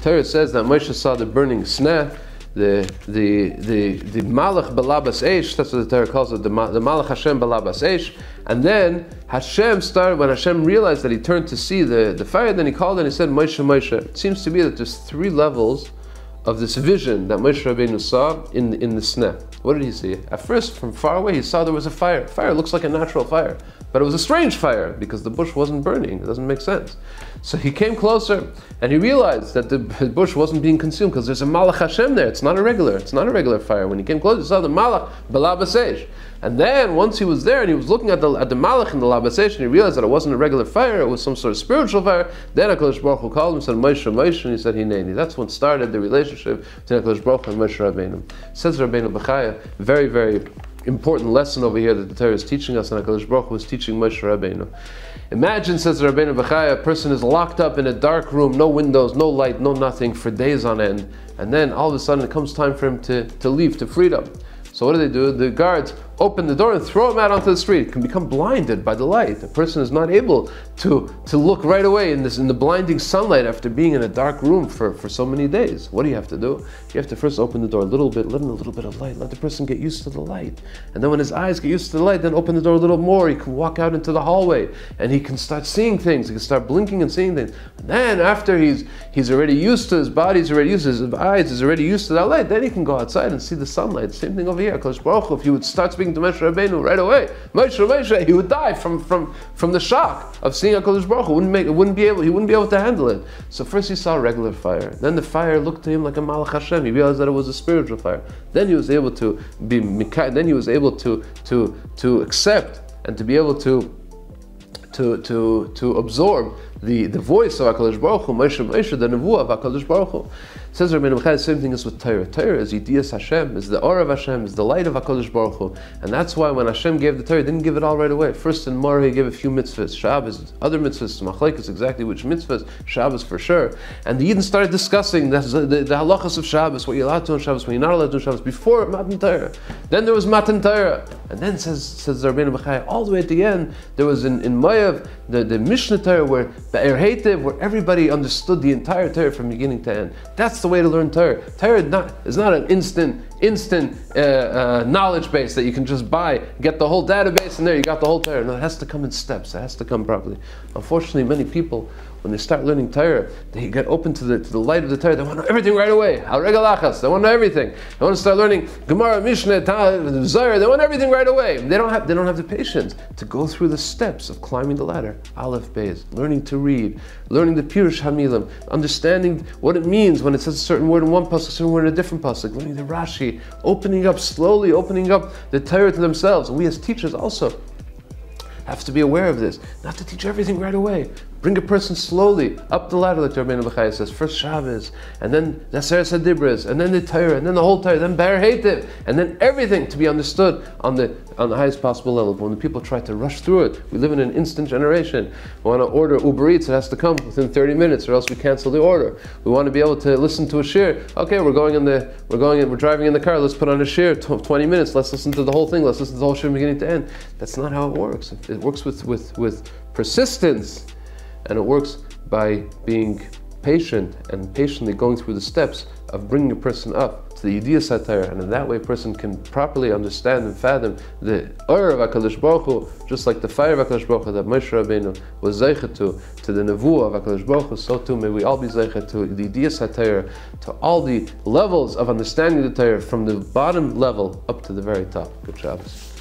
Torah says that Moshe saw the burning sneh, the Malach Balabas Eish, that's what the Torah calls it, the Malach Hashem Balabas Eish. And then Hashem started, when Hashem realized that he turned to see the fire, then he called and he said, Moshe, Moshe. It seems to be that there's 3 levels of this vision that Moshe Rabbeinu saw in the sneh. What did he see? At first, from far away, he saw there was a fire. Fire looks like a natural fire, but it was a strange fire because the bush wasn't burning. It doesn't make sense. So he came closer and he realized that the bush wasn't being consumed because there's a Malach Hashem there. It's not a regular fire. When he came closer, he saw the Malach Balabas Eish. And then once he was there and he was looking at the Malach in the Labaseish, and he realized that it wasn't a regular fire, it was some sort of spiritual fire. Then HaKadosh Baruch Hu called him and said, Moshe, Moshe, and he said, Hineni. That's what started the relationship between HaKadosh Baruch Hu and Moshe Rabbeinu. Says Rabbeinu Bechaya, very, very important lesson over here that the Torah is teaching us, and HaKadosh Baruch Hu is teaching Moshe Rabbeinu. Imagine, says Rabbeinu Bechaya, a person is locked up in a dark room, no windows, no light, no nothing, for days on end, and then all of a sudden it comes time for him to leave, to freedom. So what do? The guards open the door and throw him out onto the street. He can become blinded by the light. The person is not able to look right away in the blinding sunlight after being in a dark room for so many days. What do you have to do? You have to first open the door a little bit, let in a little bit of light, let the person get used to the light. And then when his eyes get used to the light, then open the door a little more. He can walk out into the hallway and he can start seeing things. He can start blinking and seeing things. And then after he's already used to his body, he's already used to his eyes, he's already used to that light, then he can go outside and see the sunlight. Same thing over here. HaKadosh Baruch Hu, if he would start speaking to Moshe Rabbeinu right away, Moshe, he would die from the shock of seeing HaKadosh Baruch Hu. He wouldn't be able to handle it. So first he saw a regular fire. Then the fire looked to him like a Malach Hashem. He realized that it was a spiritual fire. Then he was able to be Mikay. Then he was able to accept and to be able to absorb the voice of HaKadosh Baruch Hu, Moshe, the nevuah of HaKadosh Baruch Hu. Says Rabbeinu Bechai, the same thing is with Torah. Torah is Yidiyas Hashem, is the Or of Hashem, is the light of HaKadosh Baruch Hu. And that's why when Hashem gave the Torah, he didn't give it all right away. First in Moreh, he gave a few mitzvahs, Shabbos, other mitzvahs, Machlekes, exactly which mitzvahs, Shabbos for sure. And the Yidden started discussing the halachas of Shabbos, what you're allowed to on Shabbos, what you're not allowed to on Shabbos, before Matan Torah. Then there was Matan Torah. And then says Rabbeinu Bechai, all the way at the end, there was in Moav, the Mishnah Torah, where Be'er Heitev, where everybody understood the entire Torah from beginning to end. That's the way to learn Torah. Torah is not an instant knowledge base that you can just buy, get the whole database, and there you got the whole Torah. No, it has to come in steps. It has to come properly. Unfortunately, many people, when they start learning Torah, they get open to the light of the Torah. They want to know everything right away. Al regalachas. They want to know everything. They want to start learning Gemara, Mishnah, Zohar. They want everything right away. They don't have the patience to go through the steps of climbing the ladder. Aleph Beis, learning to read, learning the Pirush Hamilim, understanding what it means when it says a certain word in one pasuk, a certain word in a different pasuk, learning the Rashi, opening up slowly, opening up the Torah to themselves. And we as teachers also have to be aware of this, not to teach everything right away. Bring a person slowly up the ladder, like Rabbeinu Bechai says. First Shabbos, and then the Aseret Hadibros, and then the Torah, and then the whole Torah, then Be'er Heitev, and then everything to be understood on the highest possible level. But when the people try to rush through it, we live in an instant generation. We want to order Uber Eats, it has to come within 30 minutes, or else we cancel the order. We want to be able to listen to a shir. Okay, we're driving in the car. Let's put on a shir, 20 minutes. Let's listen to the whole thing. Let's listen to the whole shir from beginning to end. That's not how it works. It works with persistence. And it works by being patient and patiently going through the steps of bringing a person up to the Yidiyas HaTorah, and in that way a person can properly understand and fathom the Or of HaKadosh Baruch Hu, just like the fire of HaKadosh Baruch Hu that Moshe Rabbeinu was zeichet to the nevuah of HaKadosh Baruch Hu, so too may we all be zeichet to the Yidiyas HaTorah, to all the levels of understanding the Torah, from the bottom level up to the very top. Good Shabbos.